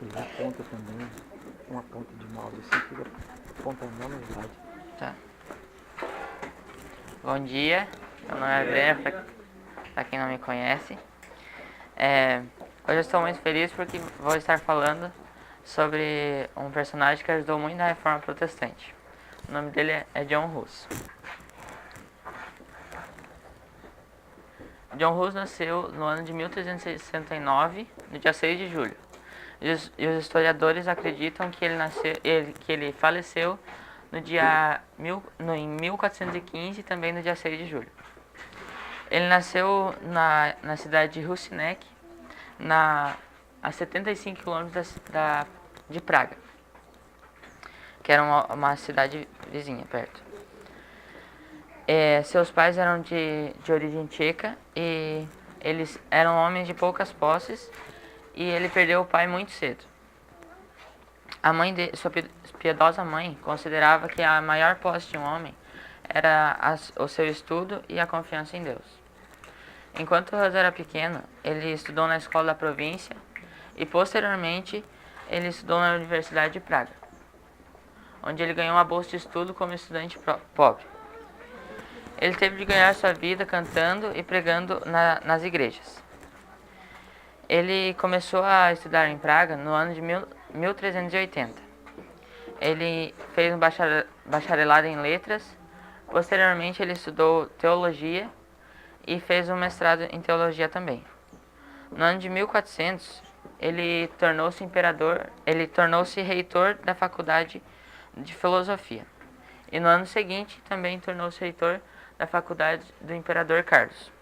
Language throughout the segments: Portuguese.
Ele aponta também uma ponta de mouse assim, fica apontando na verdade. Tá. Bom dia, meu nome é Breno, pra quem não me conhece. Hoje eu estou muito feliz porque vou estar falando sobre um personagem que ajudou muito na Reforma Protestante. O nome dele é John Hus. John Hus nasceu no ano de 1369, no dia 6 de julho. E os historiadores acreditam que ele faleceu em 1415, também no dia 6 de julho. Ele nasceu na cidade de Husinec, a 75 quilômetros de Praga, que era uma cidade vizinha, perto. Seus pais eram de origem tcheca e eles eram homens de poucas posses, e ele perdeu o pai muito cedo. Sua piedosa mãe considerava que a maior posse de um homem era o seu estudo e a confiança em Deus. Enquanto Hus era pequeno, ele estudou na escola da província e posteriormente ele estudou na Universidade de Praga, onde ele ganhou uma bolsa de estudo como estudante pobre. Ele teve de ganhar sua vida cantando e pregando nas igrejas. Ele começou a estudar em Praga no ano de 1380. Ele fez um bacharelado em letras. Posteriormente ele estudou teologia e fez um mestrado em teologia também. No ano de 1400, ele tornou-se reitor da faculdade de filosofia. E no ano seguinte também tornou-se reitor da faculdade do imperador Carlos.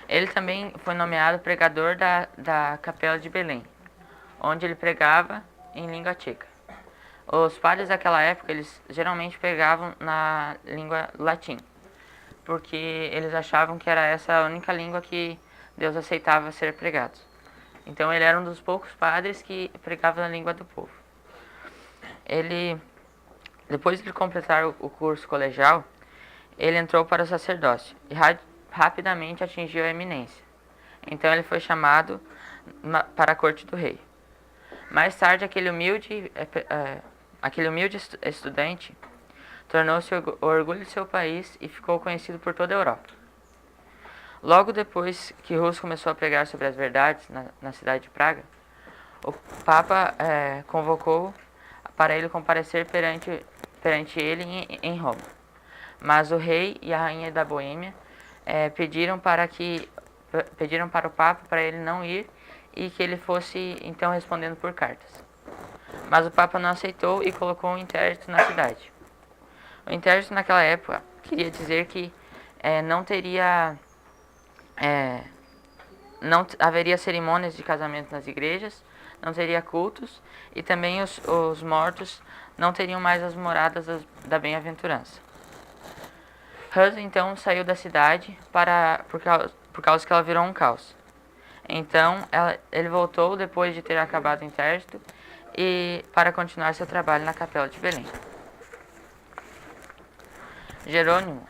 Ele também foi nomeado pregador da capela de Belém, onde ele pregava em língua tcheca. Os padres daquela época, eles geralmente pregavam na língua latim, porque eles achavam que era essa a única língua que Deus aceitava ser pregado. Então ele era um dos poucos padres que pregava na língua do povo. Depois de completar o curso colegial, ele entrou para o sacerdócio e rapidamente atingiu a eminência. Então ele foi chamado para a corte do rei. Mais tarde, aquele humilde estudante tornou-se o orgulho de seu país e ficou conhecido por toda a Europa. Logo depois que Hus começou a pregar sobre as verdades na cidade de Praga, o Papa convocou para ele comparecer perante ele em Roma. Mas o rei e a rainha da Boêmia pediram para o Papa para ele não ir e que ele fosse então respondendo por cartas. Mas o Papa não aceitou e colocou um interdito na cidade. O interdito naquela época queria dizer que não haveria cerimônias de casamento nas igrejas, não teria cultos e também os mortos não teriam mais as moradas da bem-aventurança. Hus então saiu da cidade por causa que ela virou um caos. Então ele voltou depois de ter acabado o interdito e para continuar seu trabalho na capela de Belém. Jerônimo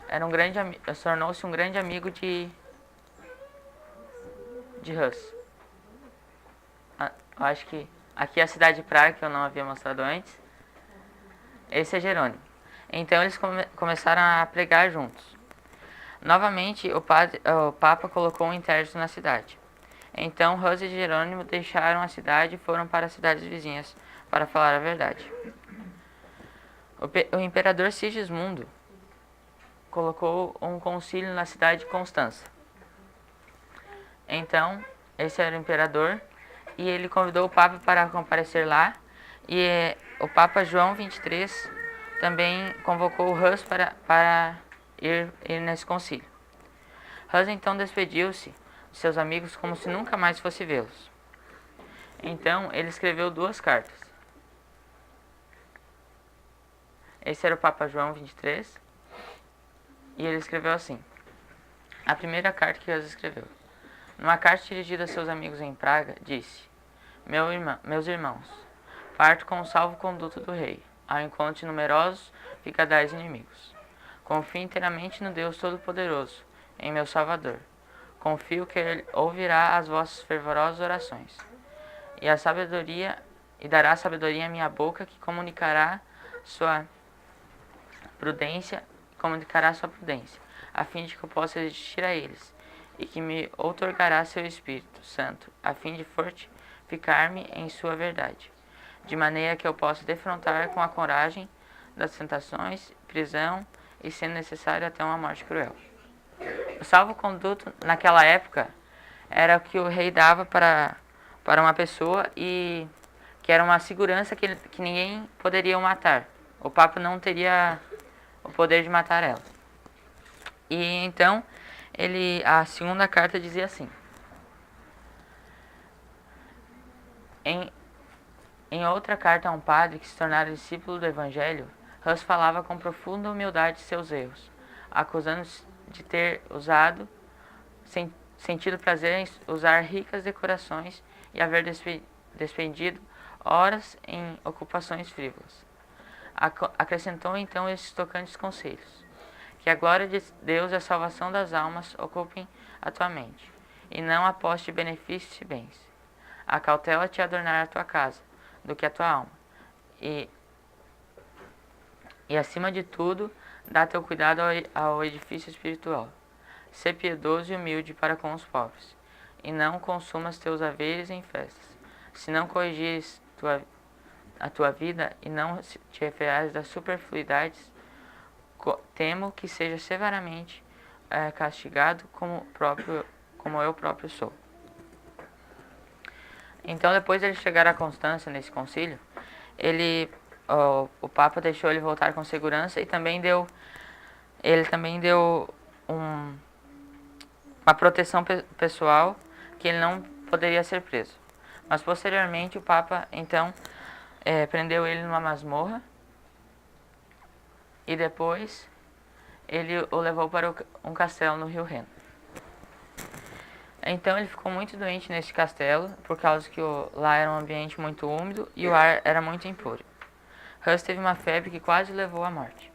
tornou-se um grande amigo de Hus. Eu acho que aqui é a cidade de Praga, que eu não havia mostrado antes. Esse é Jerônimo. Então eles começaram a pregar juntos. Novamente o Papa colocou um interdito na cidade. Então Hus e Jerônimo deixaram a cidade e foram para as cidades vizinhas para falar a verdade. O imperador Sigismundo colocou um concílio na cidade de Constança. Então, esse era o imperador e ele convidou o Papa para comparecer lá, e o Papa João XXIII também convocou o Hus para ir nesse concílio. Hus então despediu-se de seus amigos como se nunca mais fosse vê-los. Então ele escreveu 2 cartas. Esse era o Papa João XXIII e ele escreveu assim. A primeira carta que Hus escreveu. Numa carta dirigida a seus amigos em Praga, disse: Meus irmãos, parto com o salvo-conduto do rei, ao encontro de numerosos picadais inimigos. Confio inteiramente no Deus Todo-Poderoso, em meu Salvador. Confio que Ele ouvirá as vossas fervorosas orações. e dará sabedoria à minha boca, que comunicará sua prudência, a fim de que eu possa resistir a eles, e que me outorgará seu Espírito Santo, a fim de fortificar-me em sua verdade, de maneira que eu possa defrontar com a coragem das tentações, prisão e, sendo necessário, até uma morte cruel. O salvo-conduto naquela época era o que o rei dava para uma pessoa, e que era uma segurança que ninguém poderia o matar. O Papa não teria o poder de matar ela. E então, a segunda carta dizia assim: em outra carta a um padre que se tornara discípulo do Evangelho, Hus falava com profunda humildade de seus erros, acusando-se de ter sentido prazer em usar ricas decorações e haver despendido horas em ocupações frívolas. Acrescentou então esses tocantes conselhos: que a glória de Deus e a salvação das almas ocupem a tua mente, e não aposte benefícios e bens. A cautela te adornar a tua casa, do que a tua alma. E acima de tudo, dá teu cuidado ao edifício espiritual. Sê piedoso e humilde para com os pobres, e não consumas teus haveres em festas. Se não corrigires a tua vida e não te referares das superfluidades, temo que seja severamente castigado como eu próprio sou. Então, depois de ele chegar a Constância nesse concílio, o Papa deixou ele voltar com segurança, e ele também deu uma proteção pessoal, que ele não poderia ser preso. Mas posteriormente o Papa então prendeu ele numa masmorra, e depois ele o levou para um castelo no Rio Reno. Então ele ficou muito doente nesse castelo, por causa que lá era um ambiente muito úmido e o ar era muito impuro. Hus teve uma febre que quase o levou à morte.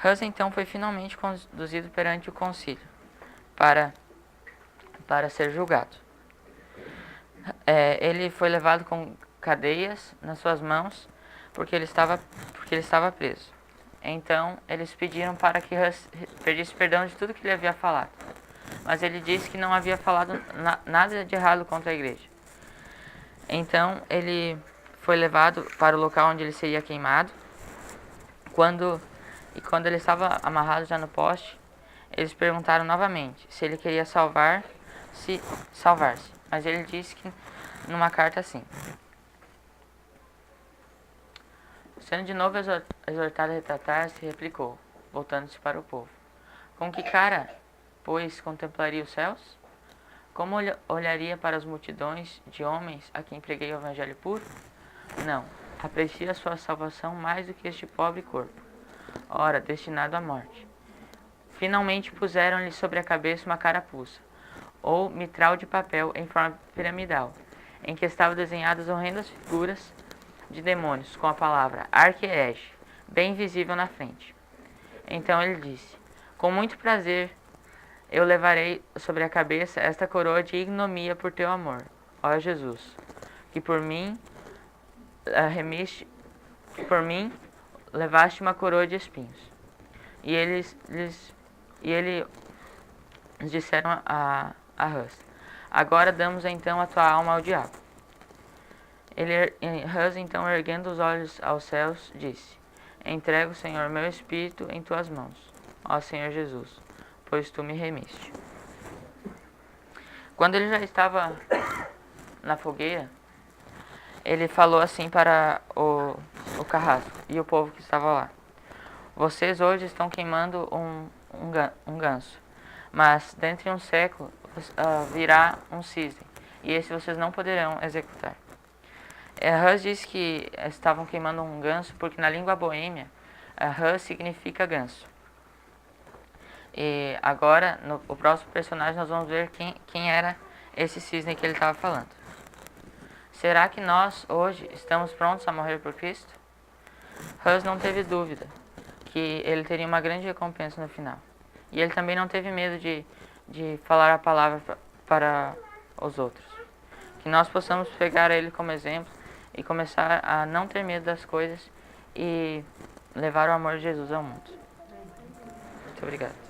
Hus então foi finalmente conduzido perante o concílio para ser julgado. Ele foi levado com cadeias nas suas mãos porque ele estava preso. Então eles pediram para que Hus pedisse perdão de tudo que ele havia falado. Mas ele disse que não havia falado nada de errado contra a igreja. Então ele foi levado para o local onde ele seria queimado. Quando ele estava amarrado já no poste, eles perguntaram novamente se ele queria salvar-se. Mas ele disse que numa carta assim: sendo de novo exortado a retratar-se, replicou, voltando-se para o povo: com que cara, pois, contemplaria os céus? Como olharia para as multidões de homens a quem preguei o evangelho puro? Não, aprecia a sua salvação mais do que este pobre corpo, ora, destinado à morte. Finalmente puseram-lhe sobre a cabeça uma carapuça, ou mitral de papel em forma piramidal, em que estavam desenhadas horrendas figuras de demônios, com a palavra Arquierege, bem visível na frente. Então ele disse: com muito prazer eu levarei sobre a cabeça esta coroa de ignomia por teu amor, ó Jesus, que por mim levaste uma coroa de espinhos. E eles disseram a Hus: agora damos então a tua alma ao diabo. Hus então, erguendo os olhos aos céus, disse: entrego, Senhor, meu espírito em tuas mãos, ó Senhor Jesus, pois tu me remiste. Quando ele já estava na fogueira, ele falou assim para o carrasco e o povo que estava lá: vocês hoje estão queimando um ganso, mas dentro de um século virá um cisne, e esse vocês não poderão executar. Hus disse que estavam queimando um ganso porque na língua boêmia, Hus significa ganso. E agora, no próximo personagem, nós vamos ver quem era esse cisne que ele estava falando. Será que nós, hoje, estamos prontos a morrer por Cristo? Hus não teve dúvida que ele teria uma grande recompensa no final. E ele também não teve medo de falar a palavra para os outros. Que nós possamos pegar ele como exemplo e começar a não ter medo das coisas e levar o amor de Jesus ao mundo. Muito obrigado.